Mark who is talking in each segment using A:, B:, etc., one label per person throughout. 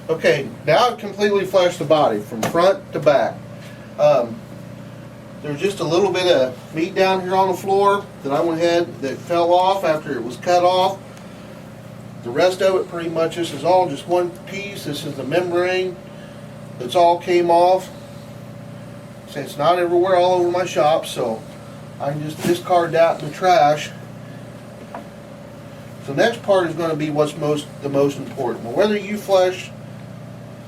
A: Okay, now I've completely fleshed the body from front to back. There's just a little bit of meat down here on the floor that I went ahead that fell off after it was cut off. The rest of it pretty much, this is all just one piece. This is the membrane that's all came off. So it's not everywhere all over my shop, so I can just discard that in the trash. So the next part is going to be what's the most important. Whether you flesh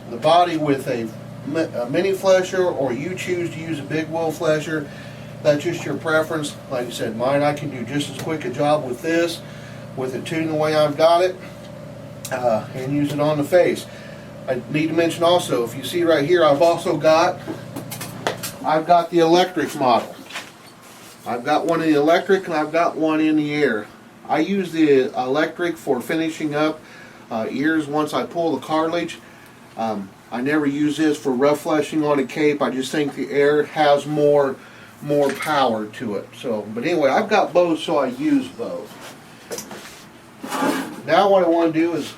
A: the body with a mini flesher or you choose to use a big wheel flesher, that's just your preference. Like I said, mine, I can do just as quick a job with this, with it tuned the way I've got it, and use it on the face. I need to mention also, if you see right here, I've got the electric model. I've got one in the electric and I've got one in the air. I use the electric for finishing up ears once I pull the cartilage. I never use this for rough fleshing on a cape. I just think the air has more power to it. So, but anyway, I've got both, so I use both. Now what I want to do is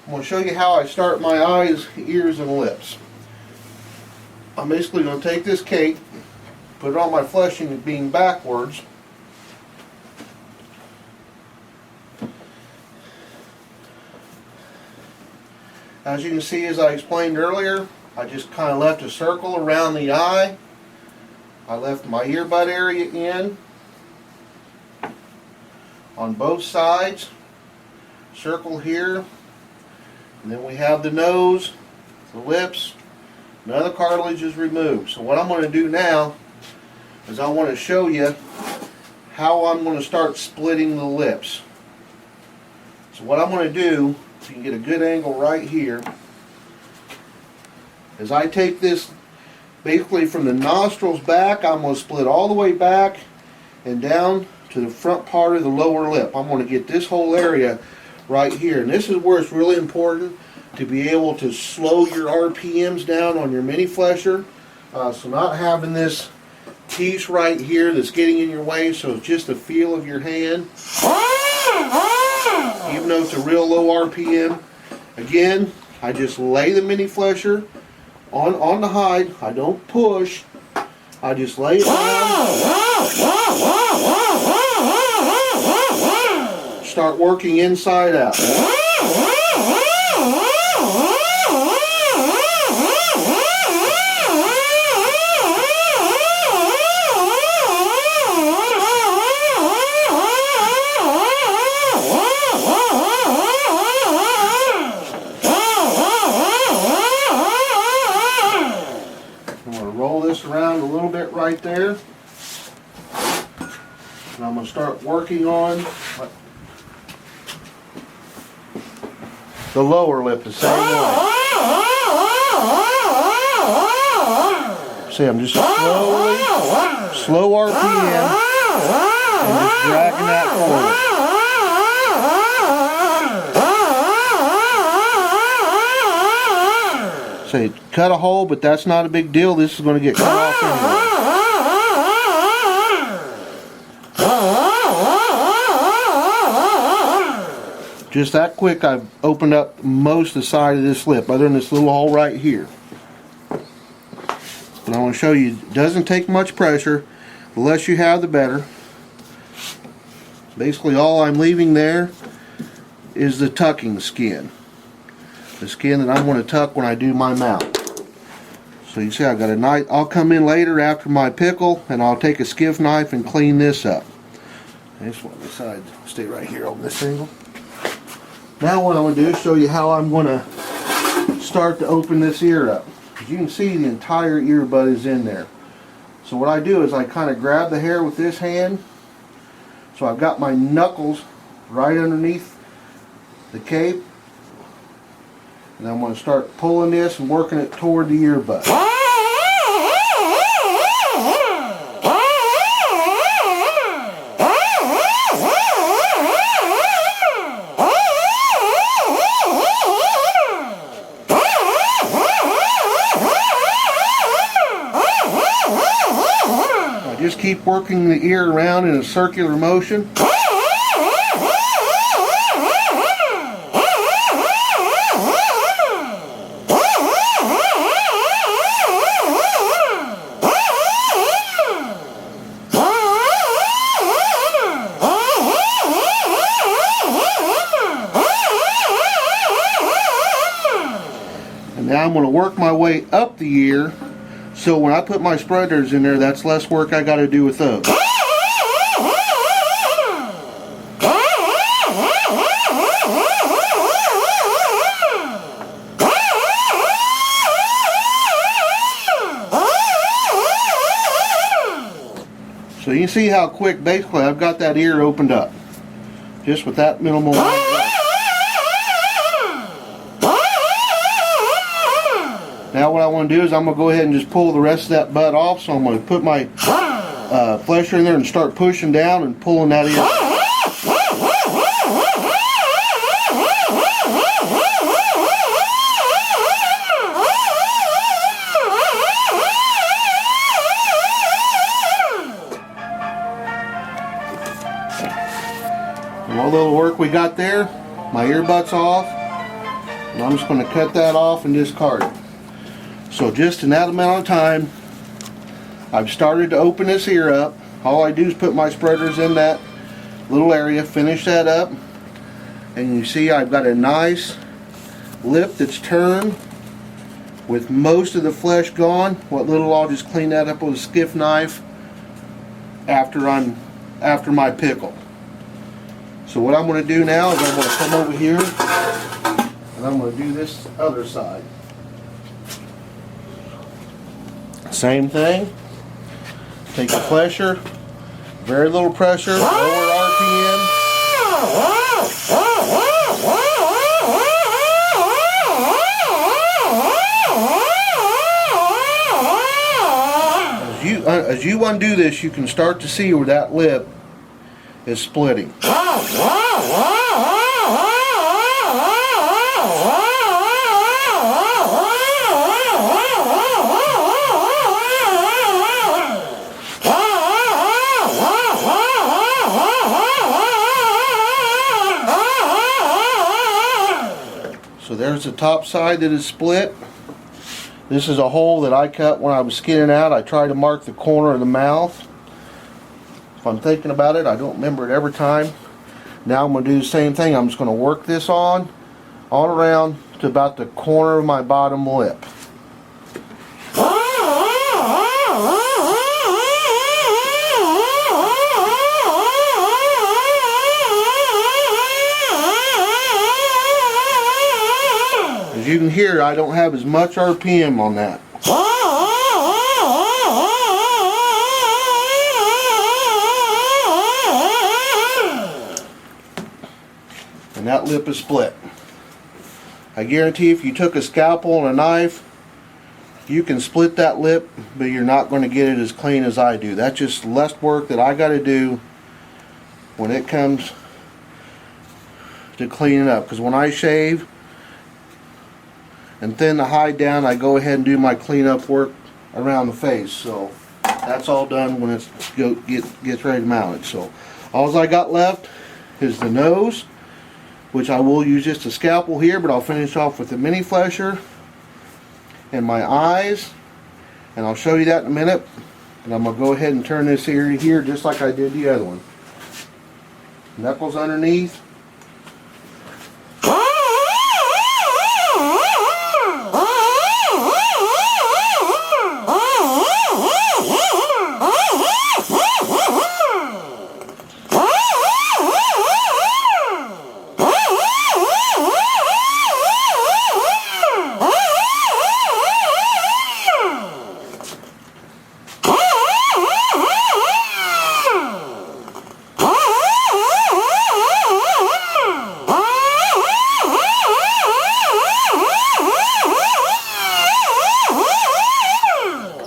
A: I'm going to show you how I start my eyes, ears, and lips. I'm basically going to take this cape, put it on my fleshing being backwards. As you can see, as I explained earlier, I just kind of left a circle around the eye. I left my earbud area in on both sides. Circle here. And then we have the nose, the lips. None of the cartilage is removed. So what I'm going to do now is I want to show you how I'm going to start splitting the lips. So what I'm going to do, so you can get a good angle right here, is I take this basically from the nostrils back. I'm going to split all the way back and down to the front part of the lower lip. I'm going to get this whole area right here, and this is where it's really important to be able to slow your RPMs down on your mini flesher. So not having this piece right here that's getting in your way, so it's just the feel of your hand. Even though it's a real low RPM, again, I just lay the mini flesher on the hide. I don't push. I just lay it down. Start working inside out. Around a little bit right there, and I'm going to start working on the lower lip the same way. See, I'm just slow RPM, and just dragging that forward. Say, cut a hole, but that's not a big deal. This is going to get cut off anyway. Just that quick, I've opened up most of the side of this lip, other than this little hole right here. But I want to show you, it doesn't take much pressure. The less you have, the better. Basically, all I'm leaving there is the tucking skin. The skin that I'm going to tuck when I do my mouth. So you see I've got a knife. I'll come in later after my pickle and I'll take a skiff knife and clean this up. I just want to decide to stay right here on this angle. Now what I'm going to do is show you how I'm going to start to open this ear up. As you can see, the entire earbud is in there. So what I do is I kind of grab the hair with this hand. So I've got my knuckles right underneath the cape. And I'm going to start pulling this and working it toward the earbud. I just keep working the ear around in a circular motion. And now I'm going to work my way up the ear, so when I put my spreaders in there, that's less work I got to do with those. So you can see how quick, basically, I've got that ear opened up. Just with that minimal. Now what I want to do is I'm going to go ahead and just pull the rest of that butt off. So I'm going to put my flesher in there and start pushing down and pulling that ear. And all the little work we got there, my earbut's off, and I'm just going to cut that off and discard it. So just in that amount of time, I've started to open this ear up. All I do is put my spreaders in that little area, finish that up, and you see I've got a nice lip that's turned with most of the flesh gone. What little, I'll just clean that up with a skiff knife after my pickle. So what I'm going to do now is I'm going to come over here and I'm going to do this other side. Same thing. Take the flesher, very little pressure, lower RPM. As you undo this, you can start to see where that lip is splitting. So there's the top side that is split. This is a hole that I cut when I was skinning out. I try to mark the corner of the mouth. If I'm thinking about it, I don't remember it every time. Now I'm going to do the same thing. I'm just going to work this on around to about the corner of my bottom lip. As you can hear, I don't have as much RPM on that. And that lip is split. I guarantee if you took a scalpel and a knife, you can split that lip, but you're not going to get it as clean as I do. That's just less work that I got to do when it comes to cleaning up. Because when I shave and thin the hide down, I go ahead and do my cleanup work around the face. So that's all done when it gets ready to mount it. So all I got left is the nose, which I will use just a scalpel here, but I'll finish off with the mini flesher, and my eyes, and I'll show you that in a minute. And I'm going to go ahead and turn this area here just like I did the other one. Knuckles underneath.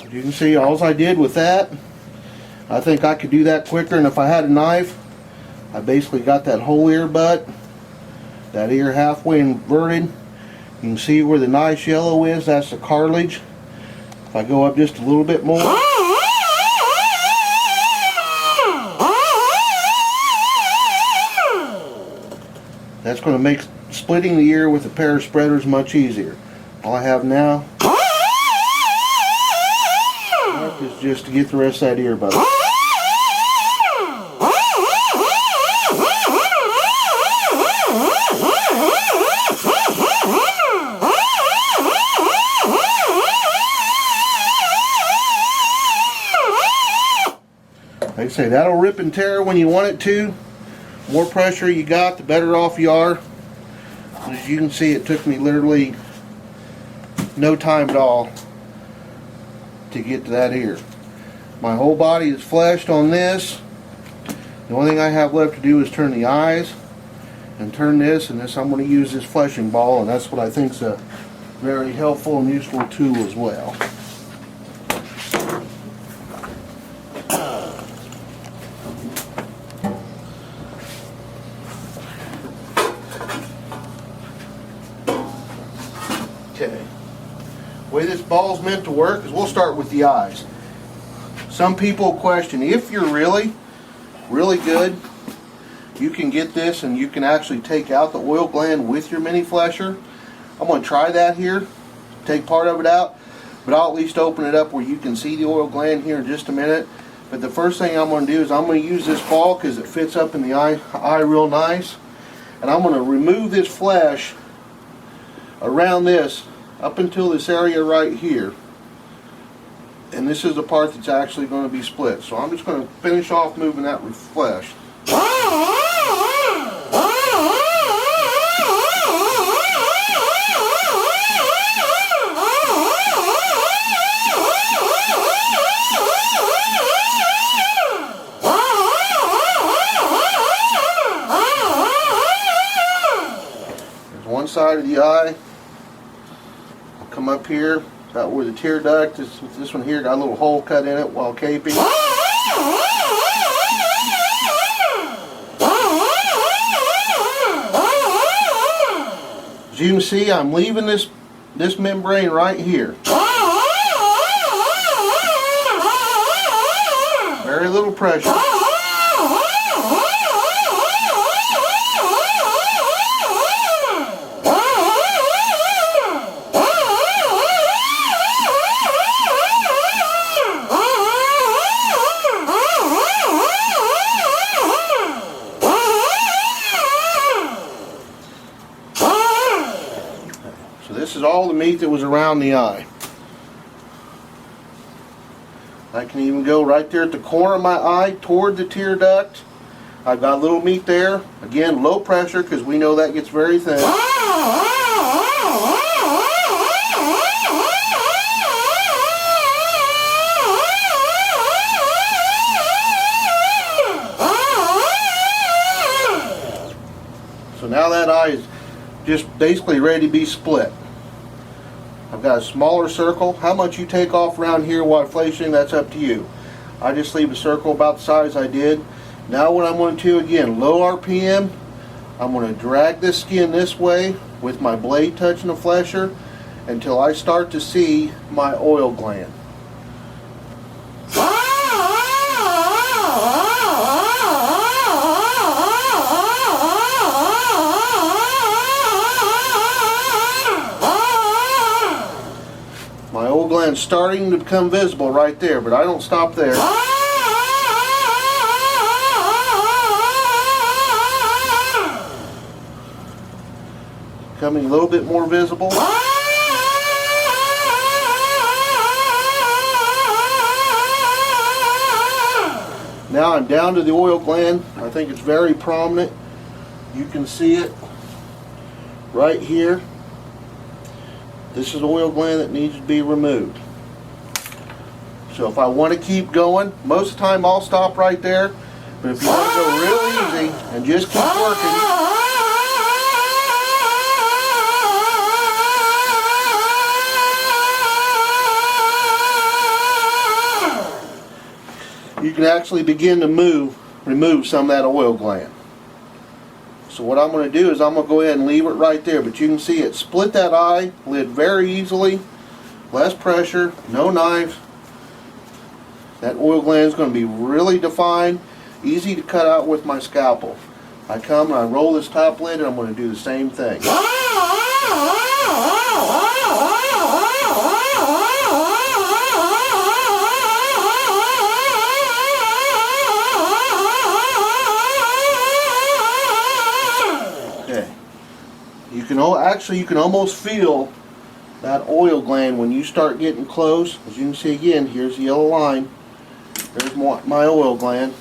A: You can see all I did with that, I think I could do that quicker, and if I had a knife, I basically got that whole ear butt, that ear halfway inverted. You can see where the nice yellow is, that's the cartilage. If I go up just a little bit more, that's going to make splitting the ear with a pair of spreaders much easier. All I have now is just to get the rest of that ear butt. say, that'll rip and tear when you want it to. More pressure you got, the better off you are. As you can see, it took me literally no time at all to get to that here. My whole body is fleshed on this. The only thing I have left to do is turn the eyes and turn this, and this I'm going to use this fleshing ball, and that's what I think is a very helpful and useful tool as well. Okay. The way this ball's meant to work is we'll start with the eyes. Some people question if you're really good, you can get this and you can actually take out the oil gland with your mini flesher. I'm going to try that here, take part of it out, but I'll at least open it up where you can see the oil gland here in just a minute. But the first thing I'm going to do is I'm going to use this ball because it fits up in the eye real nice, and I'm going to remove this flesh around this up until this area right here, and this is the part that's actually going to be split. So I'm just going to finish off moving that flesh. There's one side of the eye. Come up here, about where the tear duct is. This one here got a little hole cut in it while caping. As you can see, I'm leaving this membrane right here. Very little pressure. So this is all the meat that was around the eye. I can even go right there at the corner of my eye toward the tear duct. I've got a little meat there. Again, low pressure because we know that gets very thin. So now that eye is just basically ready to be split. I've got a smaller circle. How much you take off around here while fleshing, that's up to you. I just leave a circle about the size I did. Now what I'm going to do, again, low RPM, I'm going to drag this skin this way with my blade touching the flesher until I start to see my oil gland. My oil gland's starting to become visible right there, but I don't stop there. Becoming a little bit more visible. Now I'm down to the oil gland. I think it's very prominent. You can see it right here. This is the oil gland that needs to be removed. So if I want to keep going, most of the time I'll stop right there. But if you want to go real easy and just keep working, you can actually begin to remove some of that oil gland. So what I'm going to do is I'm going to go ahead and leave it right there. But you can see it split that eyelid very easily. Less pressure, no knife. That oil gland is going to be really defined. Easy to cut out with my scalpel. I come and I roll this top lid and I'm going to do the same thing. You can almost feel that oil gland when you start getting close. As you can see again, here's the yellow line. There's my oil gland.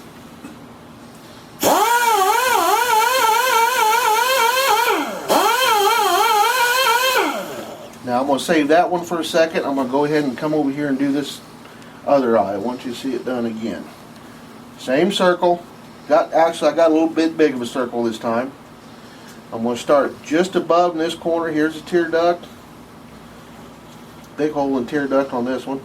A: Now I'm going to save that one for a second. I'm going to go ahead and come over here and do this other eye. I want you to see it done again. Same circle. Actually, I got a little bit big of a circle this time. I'm going to start just above in this corner. Here's the tear duct. Big hole in tear duct on this one.